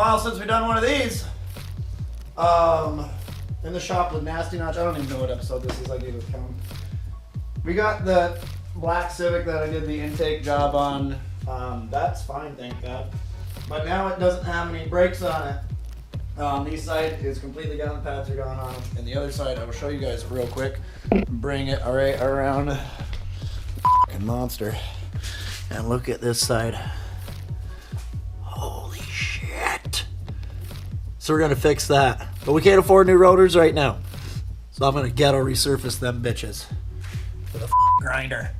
while since we've done one of these. In the shop with NastyNotch. I don't even know what episode this is. I gave it a count. We got the black Civic that I did the intake job on. That's fine, thank God. But now it doesn't have any brakes on it. This side is completely gone, the pads are gone on them. And the other side, I will show you guys real quick. Bring it right around. F***ing monster. And look at this side. Holy shit. So we're gonna fix that. But we can't afford new rotors right now. So I'm gonna ghetto resurface them bitches with a grinder.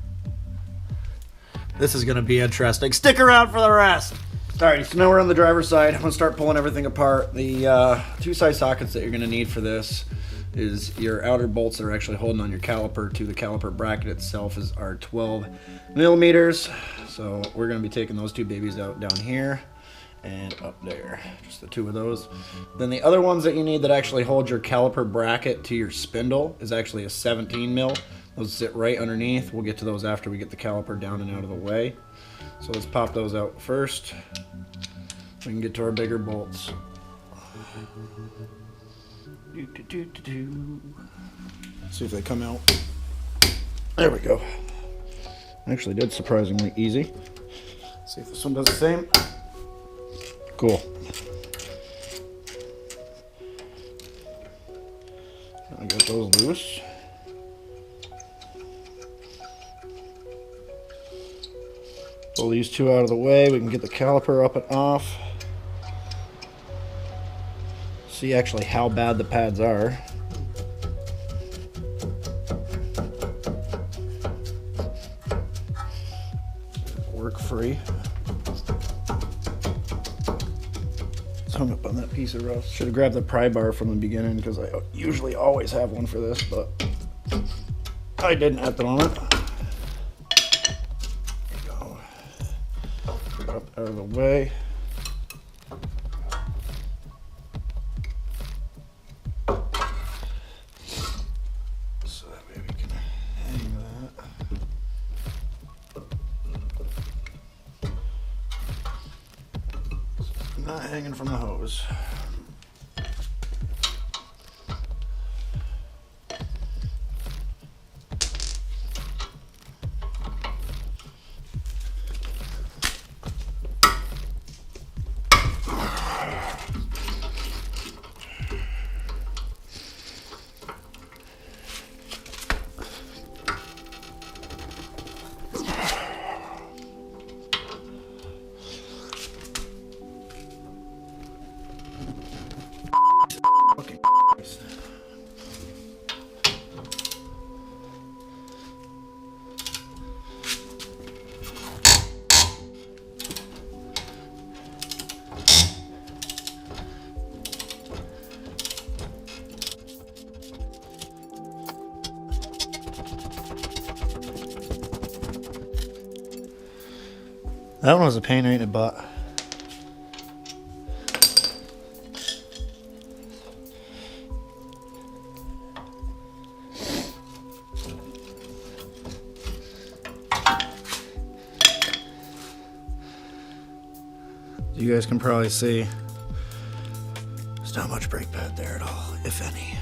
This is gonna be interesting. Stick around for the rest. Alright, so now we're on the driver's side. I'm gonna start pulling everything apart. The two side sockets that you're gonna need for this is your outer bolts that are actually holding on your caliper to the caliper bracket itself are 12 millimeters. So we're gonna be taking those two babies out down here and up there, just the two of those. Then the other ones that you need that actually hold your caliper bracket to your spindle is actually a 17 mil. Those sit right underneath. We'll get to those after we get the caliper down and out of the way. So let's pop those out first. We can get to our bigger bolts. See if they come out. There we go. Actually did surprisingly easy. See if this one does the same. Cool. I got those loose. Pull these two out of the way. We can get the caliper up and off. See actually how bad the pads are. Work free. It's hung up on that piece of rust. Should have grabbed the pry bar from the beginning because I usually always have one for this, but I didn't at the moment. Up out of the way. So that way we can hang that. Not hanging from the hose. That one was a pain right in the butt. You guys can probably see there's not much brake pad there at all, if any.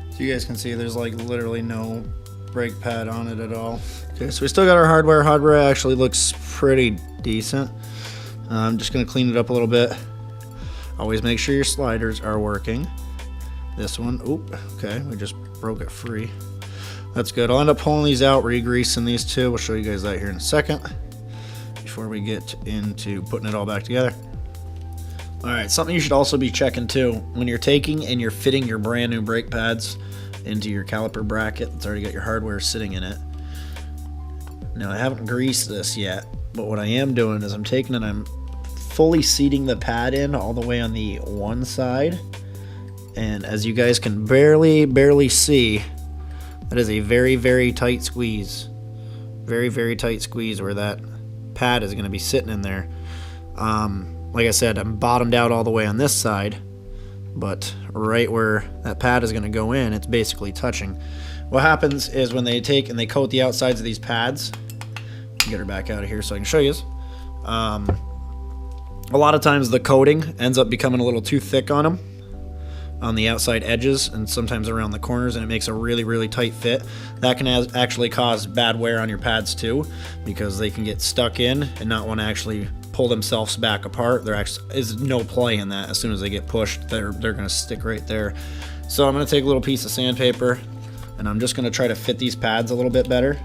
So you guys can see there's like literally no brake pad on it at all. Okay, so we still got our hardware. Hardware actually looks pretty decent. I'm just going to clean it up a little bit. Always make sure your sliders are working. This one, oop, okay, we just broke it free. That's good. I'll end up pulling these out, re-greasing these two. We'll show you guys that here in a second before we get into putting it all back together. Alright, something you should also be checking too, when you're taking and you're fitting your brand new brake pads into your caliper bracket that's already got your hardware sitting in it. Now I haven't greased this yet, but what I am doing is I'm taking and I'm fully seating the pad in all the way on the one side, and as you guys can barely see, that is a very tight squeeze. Very tight squeeze where that pad is going to be sitting in there. Like I said, I'm bottomed out all the way on this side, but right where that pad is going to go in, it's basically touching. What happens is when they take and they coat the outsides of these pads, get her back out of here so I can show you. A lot of times the coating ends up becoming a little too thick on them, on the outside edges and sometimes around the corners, and it makes a really tight fit. That can actually cause bad wear on your pads too, because they can get stuck in and not want to actually pull themselves back apart. There actually is no play in that. As soon as they get pushed, they're going to stick right there. So I'm going to take a little piece of sandpaper and I'm just going to try to fit these pads a little bit better.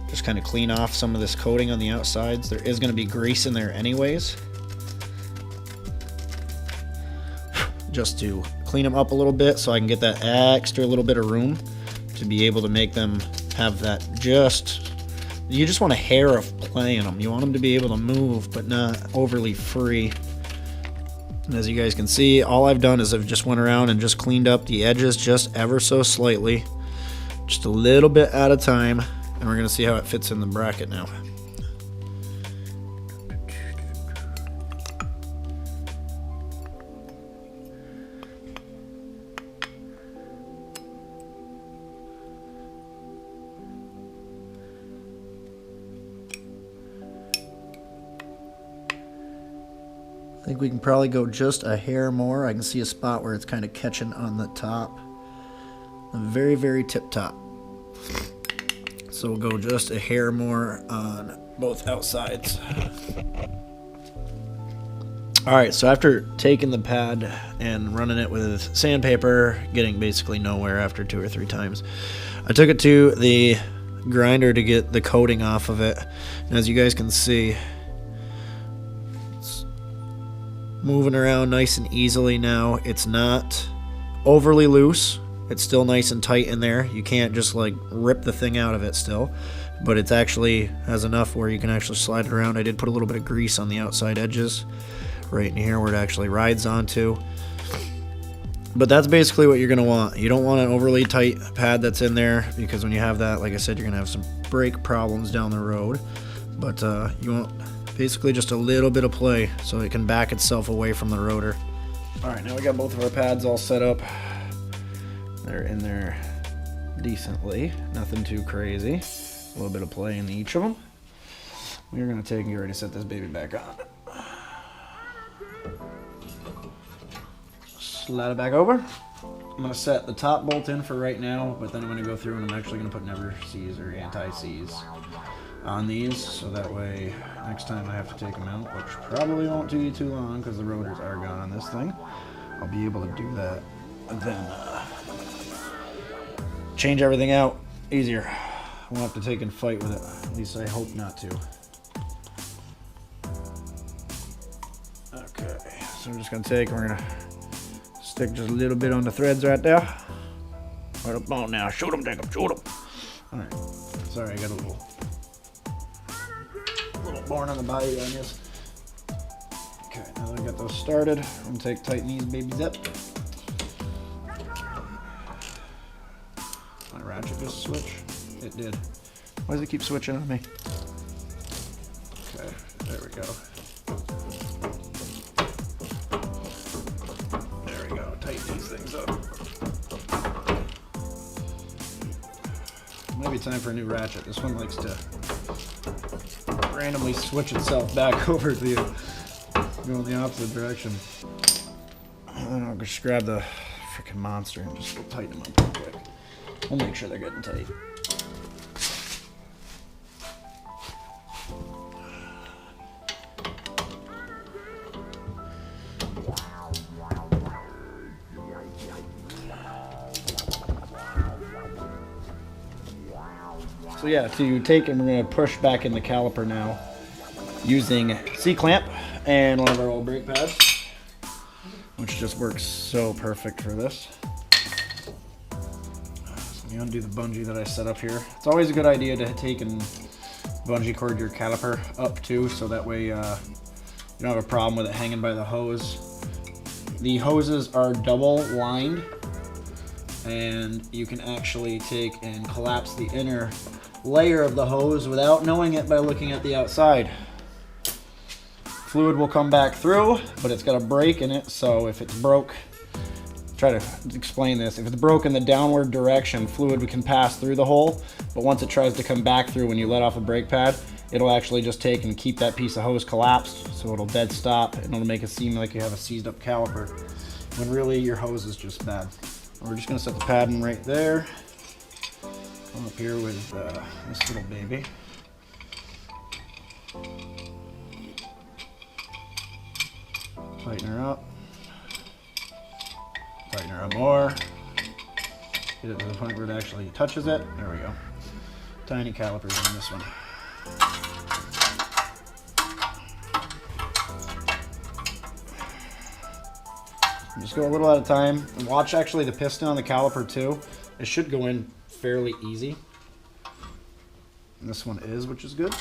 Just kind of clean off some of this coating on the outsides. There is going to be grease in there anyways, just to clean them up a little bit so I can get that extra little bit of room to be able to make them have that you just want a hair of play in them. You want them to be able to move but not overly free. And as you guys can see, all I've done is I've just went around and just cleaned up the edges just ever so slightly, just a little bit at a time, and we're going to see how it fits in the bracket now. I think we can probably go just a hair more. I can see a spot where it's kind of catching on the top, the very tip top. So we'll go just a hair more on both outsides. Alright, so after taking the pad and running it with sandpaper, getting basically nowhere after 2 or 3 times, I took it to the grinder to get the coating off of it. And as you guys can see, moving around nice and easily now. It's not overly loose. It's still nice and tight in there. You can't just like rip the thing out of it still, but it's actually has enough where you can actually slide it around. I did put a little bit of grease on the outside edges right in here where it actually rides onto. But that's basically what you're going to want. You don't want an overly tight pad that's in there, because when you have that, like I said, you're going to have some brake problems down the road. But you want basically just a little bit of play so it can back itself away from the rotor. Alright, now we got both of our pads all set up. They're in there decently, nothing too crazy. A little bit of play in each of them. We're going to take and get ready to set this baby back on. Slide it back over. I'm going to set the top bolt in for right now, but then I'm going to go through and I'm actually going to put never seize or anti-seize on these, so that way next time I have to take them out, which probably won't be too long because the rotors are gone on this thing, I'll be able to do that and then change everything out easier. I won't have to take and fight with it. At least I hope not to. Okay, so we're just going to take and we're going to stick just a little bit on the threads right there. Right up on now. Shoot them, Jacob. Shoot them. Alright. Sorry, I got a little born on the bayou on this. Okay, now that I got those started, I'm going to tighten these babies up. My ratchet just switch? It did. Why does it keep switching on me? Okay, there we go. There we go, tighten these things up. Might be time for a new ratchet. This one likes to randomly switch itself back over to the go in the opposite direction. And I'll just grab the freaking monster and just tighten them up real quick. We'll make sure they're getting tight. So yeah, to take and we're going to push back in the caliper now using C-clamp and one of our old brake pads, which just works so perfect for this. So you undo the bungee that I set up here. It's always a good idea to take and bungee cord your caliper up too, so that way you don't have a problem with it hanging by the hose. The hoses are double lined, and you can actually take and collapse the inner layer of the hose without knowing it by looking at the outside. Fluid will come back through, but it's got a break in it, so if it's broke, try to explain this. If it's broke in the downward direction, fluid can pass through the hole, but once it tries to come back through when you let off a brake pad, it'll actually just take and keep that piece of hose collapsed, so it'll dead stop and it'll make it seem like you have a seized up caliper, when really your hose is just bad. We're just gonna set the pad in right there. Come up here with this little baby. Tighten her up. Tighten her up more. Get it to the point where it actually touches it. There we go. Tiny calipers on this one. Just go a little at a time. And watch actually the piston on the caliper too. It should go in fairly easy. And this one is, which is good.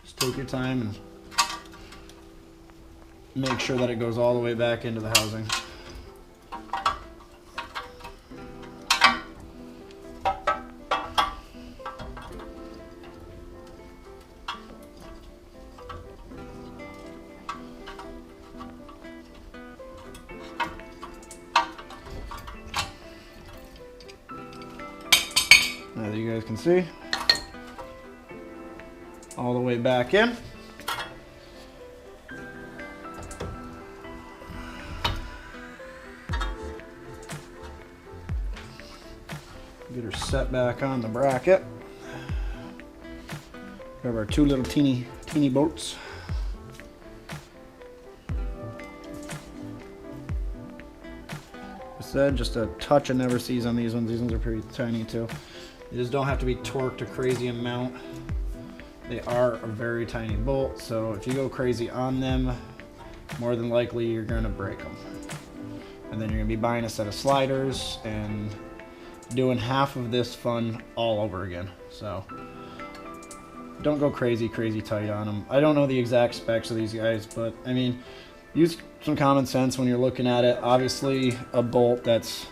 Just take your time and make sure that it goes all the way back into the housing. As you guys can see, all the way back in. Get her set back on the bracket. Grab our two little teeny bolts. I said just a touch of never sees on these ones. These ones are pretty tiny too. They just don't have to be torqued a crazy amount. They are a very tiny bolt, so if you go crazy on them, more than likely you're gonna break them. And then you're gonna be buying a set of sliders and doing half of this fun all over again. So don't go crazy tight on them. I don't know the exact specs of these guys, but I mean, use some common sense when you're looking at it. Obviously, a bolt that's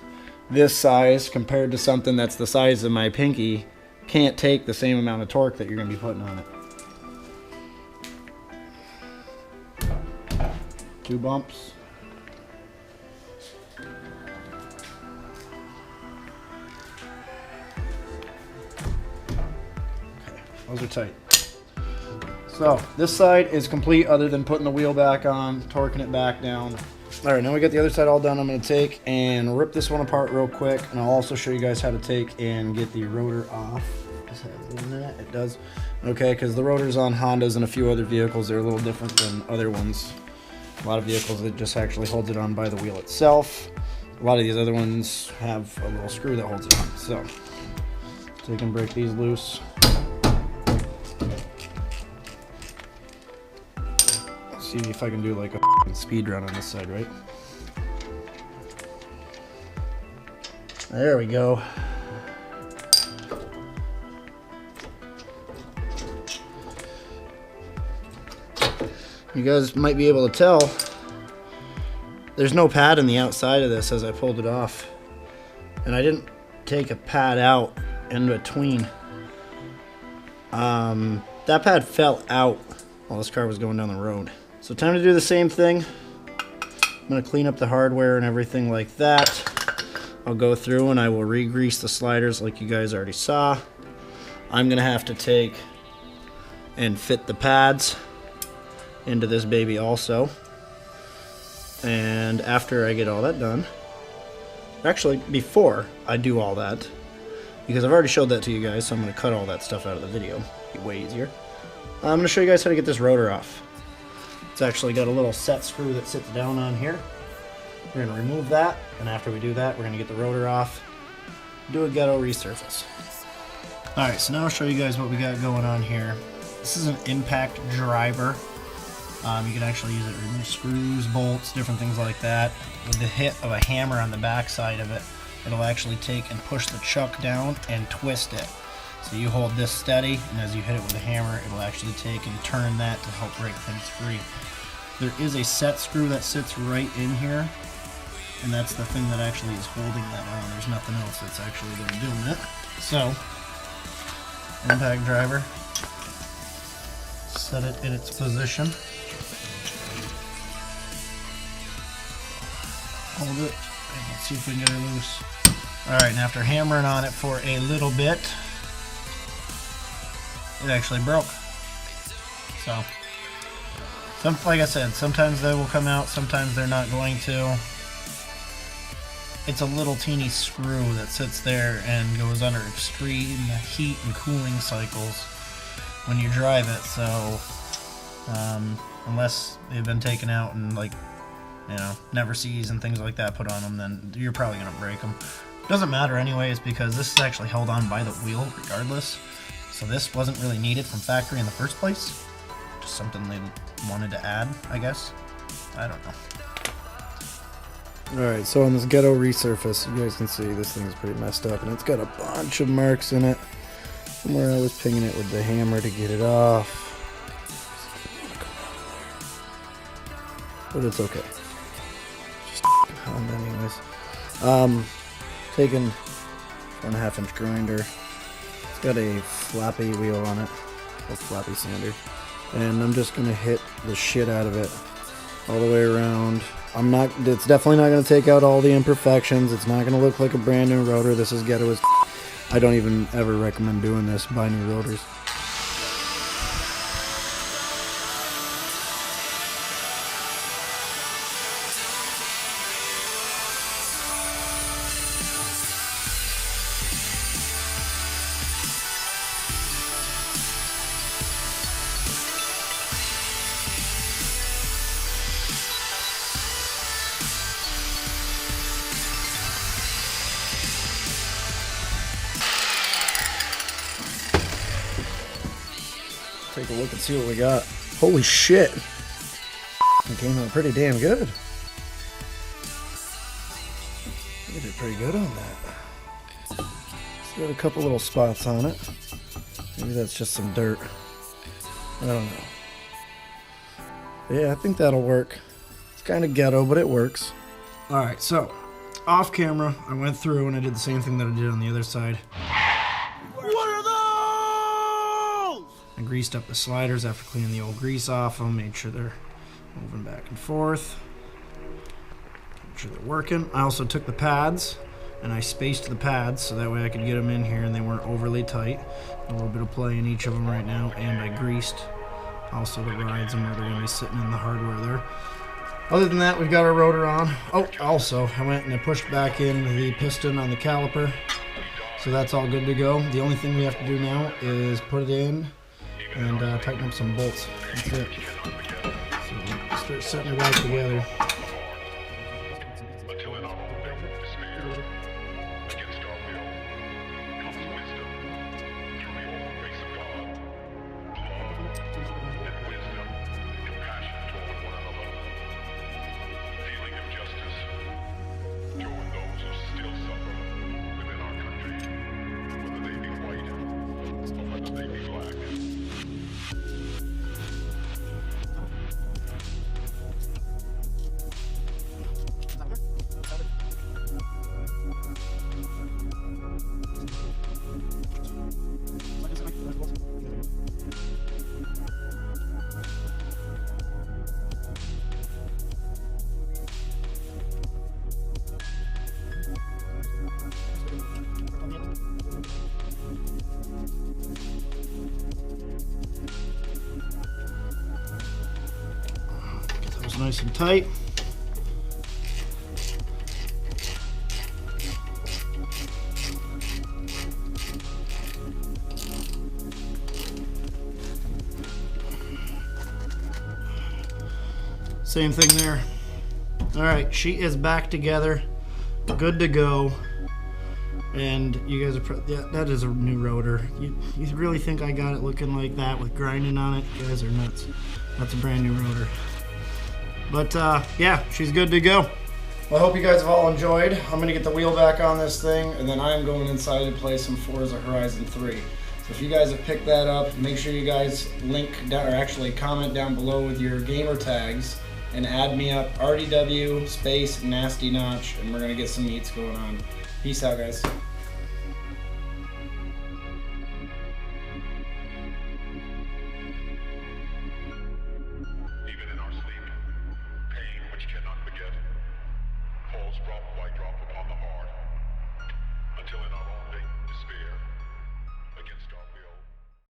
this size compared to something that's the size of my pinky can't take the same amount of torque that you're going to be putting on it. 2 bumps. Okay, those are tight. So this side is complete other than putting the wheel back on, torquing it back down. All right, now we got the other side all done. I'm going to take and rip this one apart real quick, and I'll also show you guys how to take and get the rotor off. Does it have in that? It does. Okay, because the rotors on Hondas and a few other vehicles, they're a little different than other ones. A lot of vehicles, it just actually holds it on by the wheel itself. A lot of these other ones have a little screw that holds it on. So you can break these loose. See if I can do like a speed run on this side, right? There we go. You guys might be able to tell there's no pad on the outside of this as I pulled it off, and I didn't take a pad out in between. That pad fell out while this car was going down the road. So time to do the same thing. I'm going to clean up the hardware and everything like that. I'll go through and I will re-grease the sliders like you guys already saw. I'm going to have to take and fit the pads into this baby also. And after I get all that done, actually before I do all that, because I've already showed that to you guys, so I'm going to cut all that stuff out of the video. It'll be way easier. I'm going to show you guys how to get this rotor off. It's actually got a little set screw that sits down on here. We're going to remove that, and after we do that, we're going to get the rotor off, do a ghetto resurface. Alright, so now I'll show you guys what we got going on here. This is an impact driver. You can actually use it to remove screws, bolts, different things like that. With the hit of a hammer on the back side of it, it'll actually take and push the chuck down and twist it. So you hold this steady, and as you hit it with a hammer, it'll actually take and turn that to help break things free. There is a set screw that sits right in here, and that's the thing that actually is holding that on. There's nothing else that's actually doing it. So, impact driver, set it in its position. Hold it Let's see if we can get her loose. Alright, and after hammering on it for a little bit, it actually broke. So, like I said, sometimes they will come out, sometimes they're not going to. It's a little teeny screw that sits there and goes under extreme heat and cooling cycles when you drive it, so unless they've been taken out and, like, you know, never sees and things like that put on them, then you're probably going to break them. Doesn't matter anyways, because this is actually held on by the wheel regardless, so this wasn't really needed from factory in the first place. Just something they wanted to add, I guess. I don't know. Alright, so on this ghetto resurface, you guys can see this thing is pretty messed up, and it's got a bunch of marks in it from where I was pinging it with the hammer to get it off. But it's okay. Just on anyways. Taking 4.5 inch grinder. It's got a flappy wheel on it, a flappy sander, and I'm just gonna hit the shit out of it all the way around. It's definitely not going to take out all the imperfections. It's not going to look like a brand new rotor. This is ghetto as I don't even ever recommend doing this. Buy new rotors. Take a look and see what we got. Holy shit! It came out pretty damn good. We did pretty good on that. It's got a couple little spots on it. Maybe that's just some dirt. I don't know. Yeah, I think that'll work. It's kind of ghetto, but it works. Alright, so off camera, I went through and I did the same thing that I did on the other side. I greased up the sliders after cleaning the old grease off them, made sure they're moving back and forth, make sure they're working. I also took the pads and I spaced the pads so that way I could get them in here and they weren't overly tight. A little bit of play in each of them right now, and I greased also the rides and where they're going to be sitting in the hardware there. Other than that, we've got our rotor on. Oh, also, I went and I pushed back in the piston on the caliper, so that's all good to go. The only thing we have to do now is put it in and tighten up some bolts. That's it. So we'll start setting it right together. Nice and tight. Same thing there. All right, she is back together, good to go. And you guys are, yeah, that is a new rotor. You really think I got it looking like that with grinding on it? You guys are nuts. That's a brand new rotor. But yeah, she's good to go. Well, I hope you guys have all enjoyed. I'm gonna get the wheel back on this thing, and then I'm going inside to play some Forza Horizon 3. So if you guys have picked that up, make sure you guys link down, or actually comment down below with your gamer tags, and add me up, RDW space NastyNotch, and we're gonna get some meets going on. Peace out, guys. Even in our sleep, pain which cannot forget. most probable I drop upon the hard. Until an